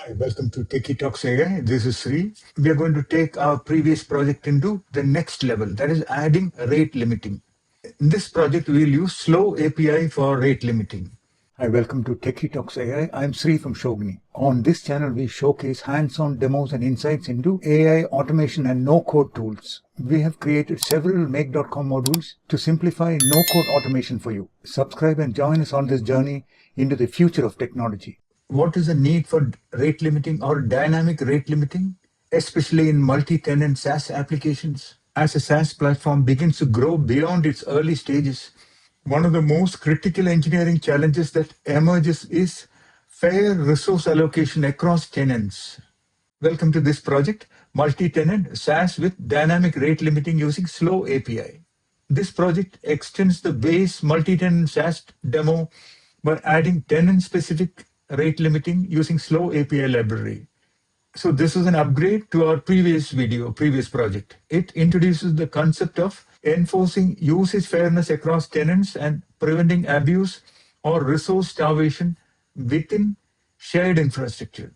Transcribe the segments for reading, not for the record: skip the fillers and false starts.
Hi, welcome to TechieTalksAI. This is Sri. We are going to take our previous project into the next level, that is adding rate limiting. In this project, we'll use SlowAPI for rate limiting. Hi, welcome to TechieTalksAI. I'm Sri from Schogini. On this channel, we showcase hands-on demos and insights into AI automation and no-code tools. We have created several Make.com modules to simplify no-code automation for you. Subscribe and join us on this journey into the future of technology. What is the need for rate limiting or dynamic rate limiting, especially in multi-tenant SaaS applications? As a SaaS platform begins to grow beyond its early stages, one of the most critical engineering challenges that emerges is fair resource allocation across tenants. Welcome to this project, Multi-Tenant SaaS with dynamic rate limiting using SlowAPI. This project extends the base multi-tenant SaaS demo by adding tenant-specific rate limiting using SlowAPI library. So this is an upgrade to our previous project. It introduces the concept of enforcing usage fairness across tenants and preventing abuse or resource starvation within shared infrastructure.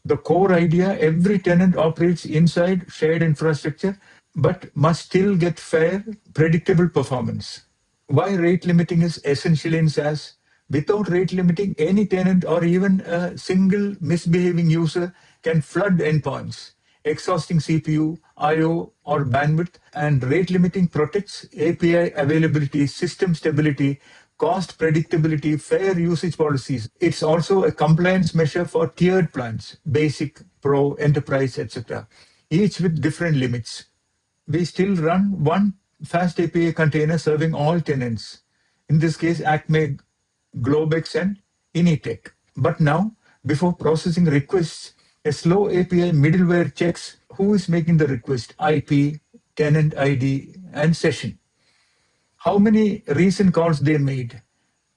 The core idea, every tenant operates inside shared infrastructure, but must still get fair, predictable performance. Why rate limiting is essential in SaaS? Without rate limiting, any tenant or even a single misbehaving user can flood endpoints, exhausting CPU, I/O, or bandwidth, and rate limiting protects API availability, system stability, cost predictability, fair usage policies. It's also a compliance measure for tiered plans, basic, pro, enterprise, etc., each with different limits. We still run one FastAPI container serving all tenants. In this case, Acme, Globex, and Initech. But now, before processing requests, a SlowAPI middleware checks who is making the request, IP, tenant ID, and session. How many recent calls they made,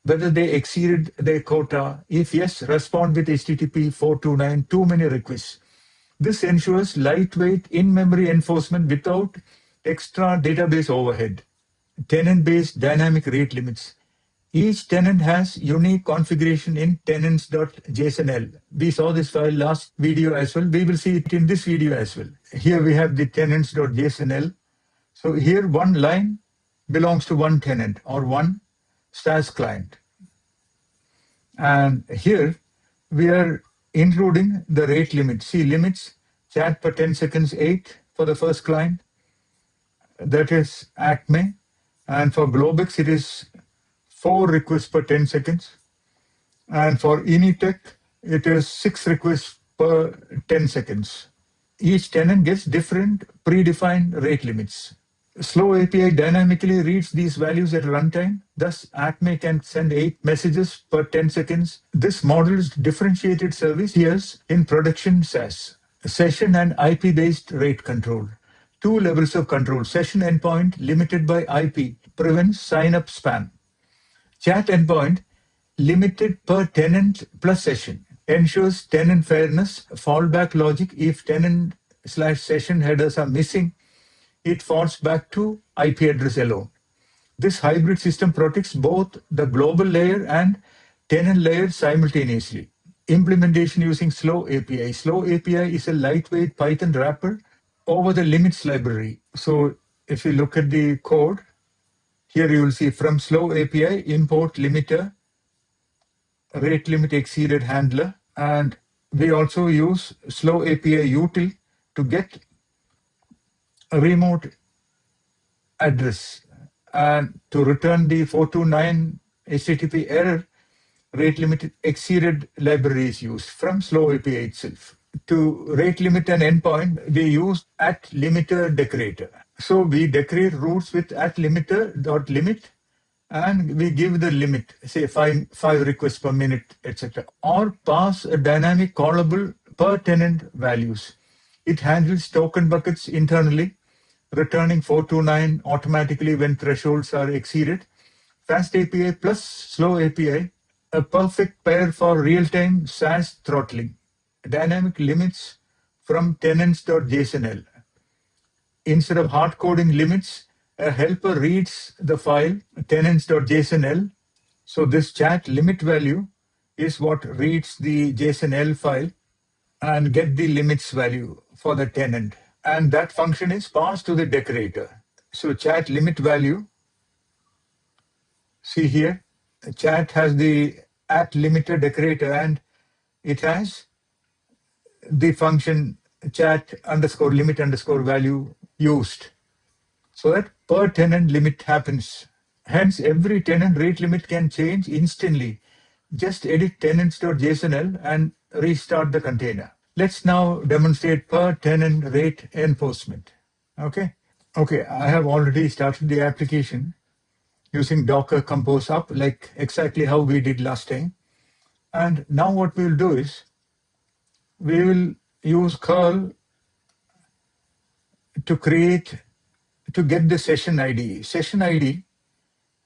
whether they exceeded their quota. If yes, respond with HTTP 429, too many requests. This ensures lightweight in-memory enforcement without extra database overhead. Tenant-based dynamic rate limits. Each tenant has unique configuration in tenants.jsonl. We saw this file last video as well. We will see it in this video as well. Here we have the tenants.jsonl. So here one line belongs to one tenant or one SaaS client. And here we are including the rate limit. See limits, chat per 10 seconds, 8 for the first client. That is Acme. And for Globex, it is 4 requests per 10 seconds. And for Initech, it is 6 requests per 10 seconds. Each tenant gets different predefined rate limits. SlowAPI dynamically reads these values at runtime. Thus, Acme can send 8 messages per 10 seconds. This models differentiated service tiers in production SaaS. Session and IP-based rate control. 2 levels of control. Session endpoint limited by IP prevents sign-up spam. Chat endpoint limited per tenant plus session ensures tenant fairness. Fallback logic: if tenant/session headers are missing, it falls back to IP address alone. This hybrid system protects both the global layer and tenant layer simultaneously. Implementation using SlowAPI. SlowAPI is a lightweight Python wrapper over the limits library. So if you look at the code, here you will see from SlowAPI, import limiter, rate limit exceeded handler, and we also use SlowAPI util to get a remote address, and to return the 429 HTTP error, rate limit exceeded library is used from SlowAPI itself. To rate limit an endpoint, we use @limiter decorator. So we decorate routes with @limiter.limit, and we give the limit, say 5 requests per minute, etc. Or pass a dynamic callable per tenant values. It handles token buckets internally, returning 429 automatically when thresholds are exceeded. FastAPI plus SlowAPI, a perfect pair for real-time SaaS throttling. Dynamic limits from tenants.jsonl. Instead of hard coding limits, a helper reads the file tenants.jsonl. So this chat limit value is what reads the JSONL file, and get the limits value for the tenant. And that function is passed to the decorator. So chat limit value, see here, chat has the at limiter decorator and it has the function chat underscore limit underscore value used. So that per tenant limit happens. Hence, every tenant rate limit can change instantly. Just edit tenants.jsonl and restart the container. Let's now demonstrate per tenant rate enforcement. Okay. Okay, I have already started the application using Docker Compose up, like exactly how we did last time. And now what we'll do is we will use curl to get the session ID. Session ID,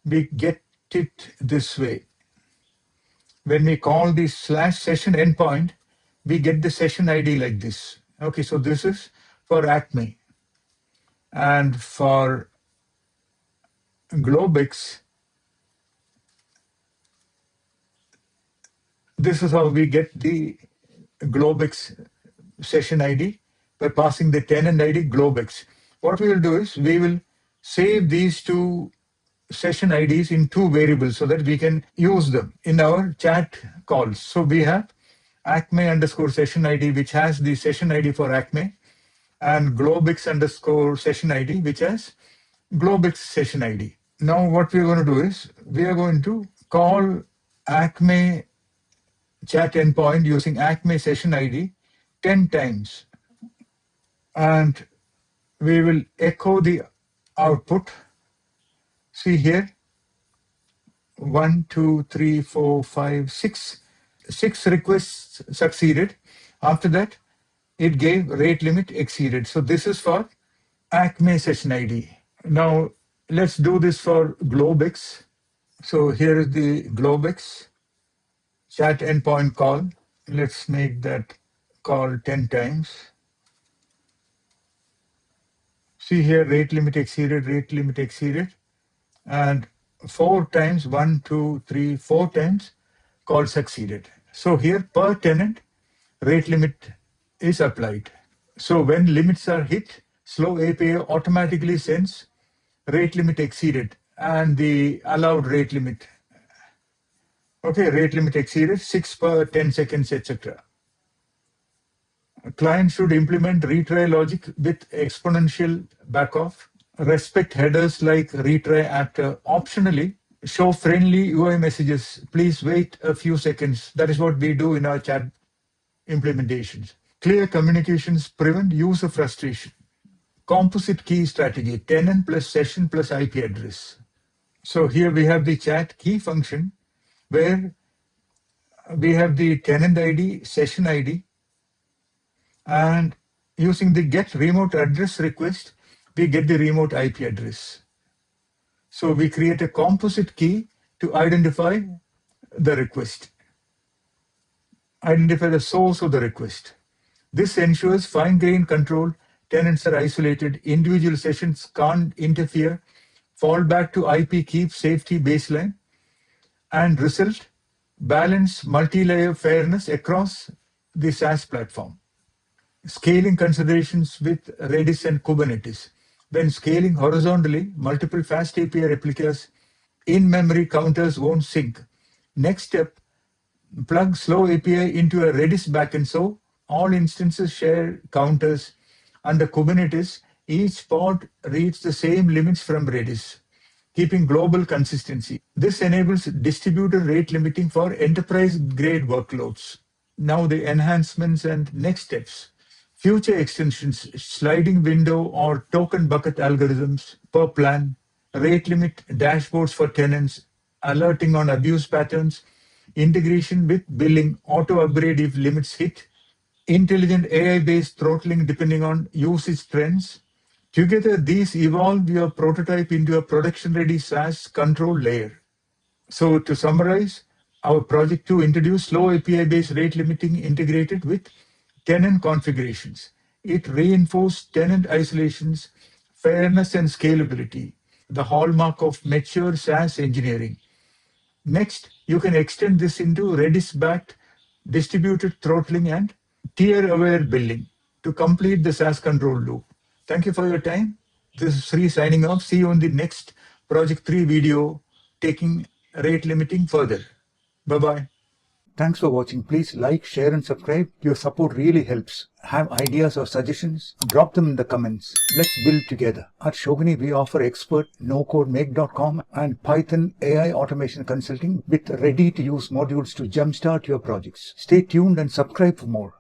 we get it this way. When we call the /session endpoint, we get the session ID like this. Okay, so this is for Acme. And for Globix, this is how we get the Globix session ID by passing the tenant ID Globix. What we will do is we will save these two session IDs in two variables so that we can use them in our chat calls. So we have Acme underscore session ID, which has the session ID for Acme, and Globix underscore session ID, which has Globix session ID. Now what we're going to do is we are going to call Acme chat endpoint using Acme session ID 10 times. And we will echo the output. See here, 1, 2, 3, 4, 5, 6. 6 requests succeeded. After that, it gave rate limit exceeded. So this is for Acme session ID. Now let's do this for Globix. So here is the Globix chat endpoint call. Let's make that call 10 times. See here, rate limit exceeded, and 4 times, 1, 2, 3, 4 times, call succeeded. So here per tenant, rate limit is applied. So when limits are hit, SlowAPI automatically sends rate limit exceeded and the allowed rate limit. Okay, rate limit exceeded 6 per 10 seconds, etc. A client should implement retry logic with exponential backoff, respect headers like retry after. Optionally, show friendly UI messages. Please wait a few seconds. That is what we do in our chat implementations. Clear communications prevent user frustration. Composite key strategy, tenant plus session plus IP address. So here we have the chat key function where we have the tenant ID, session ID, and using the get remote address request, we get the remote IP address. So we create a composite key to identify the request, identify the source of the request. This ensures fine-grained control. Tenants are isolated, individual sessions can't interfere, fall back to IP keep safety baseline, and result, balance multi-layer fairness across the SaaS platform. Scaling considerations with Redis and Kubernetes. When scaling horizontally, multiple FastAPI replicas, in-memory counters won't sync. Next step, plug SlowAPI into a Redis backend so all instances share counters. Under Kubernetes, each pod reads the same limits from Redis, keeping global consistency. This enables distributed rate limiting for enterprise-grade workloads. Now the enhancements and next steps. Future extensions, sliding window or token bucket algorithms per plan, rate limit dashboards for tenants, alerting on abuse patterns, integration with billing, auto upgrade if limits hit, intelligent AI-based throttling depending on usage trends. Together, these evolve your prototype into a production-ready SaaS control layer. So to summarize, our project 2 introduced slow API-based rate limiting integrated with tenant configurations. It reinforced tenant isolations, fairness, and scalability, the hallmark of mature SaaS engineering. Next, you can extend this into Redis-backed distributed throttling and tier-aware billing to complete the SaaS control loop. Thank you for your time. This is Sri signing off. See you on the next Project 3 video, taking rate limiting further. Bye-bye. Thanks for watching. Please like, share, and subscribe. Your support really helps. Have ideas or suggestions? Drop them in the comments. Let's build together. At Schogini, we offer expert no-code-make.com and Python AI automation consulting with ready-to-use modules to jumpstart your projects. Stay tuned and subscribe for more.